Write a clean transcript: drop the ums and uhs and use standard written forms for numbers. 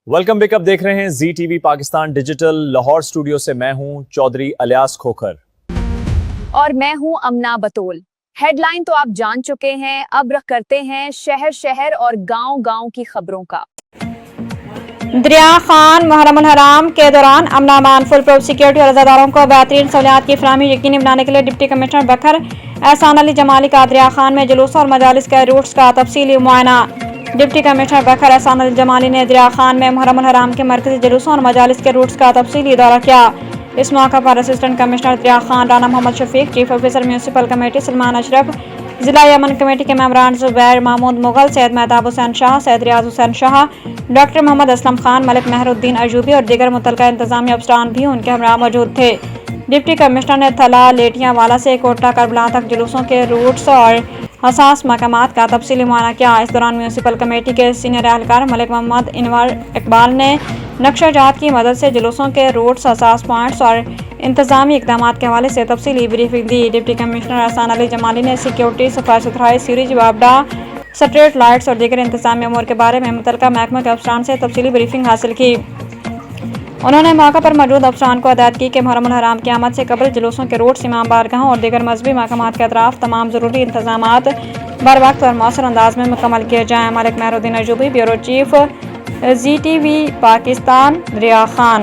Welcome back up دیکھ رہے ہیں Zee T V Pakistan digital Lahore studio سے میں ہوں چودھری الیاس کھوکھر اور میں ہوں امنا بطول۔ ہیڈ لائن تو آپ جان چکے ہیں، اب رخ کرتے ہیں شہر شہر اور گاؤں گاؤں کی خبروں کا۔ دریا خان محرم الحرام کے دوران امن امان فل پروف سیکورٹی اور عزاداروں کو بہترین سہولیات کی فراہمی یقینی بنانے کے لیے ڈپٹی کمشنر بکھر احسان علی جمالی کا دریا خان میں جلوسوں اور مجالس کے روٹس کا تفصیلی معائنہ۔ ڈپٹی کمشنر بکھر احسان علی جمالی نے دریا خان میں محرم الحرام کے مرکزی جلوسوں اور مجالس کے روٹس کا تفصیلی دورہ کیا۔ اس موقع پر assistant commissioner Darya Khan Rana Muhammad Shafiq, chief officer municipal committee Salman Ashraf, ضلع امن کمیٹی کے ممبران زبیر محمود مغل، سید مہتاب حسین شاہ، سید ریاض حسین شاہ، ڈاکٹر محمد اسلم خان، ملک مہر الدین ایوبی اور دیگر متعلقہ انتظامی افسران بھی ان کے ہمراہ موجود تھے۔ ڈپٹی کمشنر نے تھلا لیٹیاں والا سے کوٹلہ کربلا تک جلوسوں کے روٹس اور حساس مقامات کا تفصیلی معائنہ کیا۔ اس دوران میونسپل کمیٹی کے سینئر اہلکار ملک محمد انور اقبال نے نقشہ جات کی مدد سے جلوسوں کے روٹس، حساس پوائنٹس اور انتظامی اقدامات کے حوالے سے تفصیلی بریفنگ دی۔ ڈپٹی کمشنر احسان علی جمالی نے سیکورٹی، صفائی ستھرائی، سیوریج، آبدہ، اسٹریٹ لائٹس اور دیگر انتظامی امور کے بارے میں متعلقہ محکموں کے افسران سے تفصیلی بریفنگ حاصل کی۔ انہوں نے موقع پر موجود افسران کو ہدایت کی کہ محرم الحرام کی آمد سے قبل جلوسوں کے روٹس، امام بارگاہوں اور دیگر مذہبی مقامات کے اطراف تمام ضروری انتظامات بروقت اور مؤثر انداز میں مکمل کیے جائیں۔ ملک مہر الدین ایوبی، بیورو چیف، زی ٹی وی پاکستان، دریا خان۔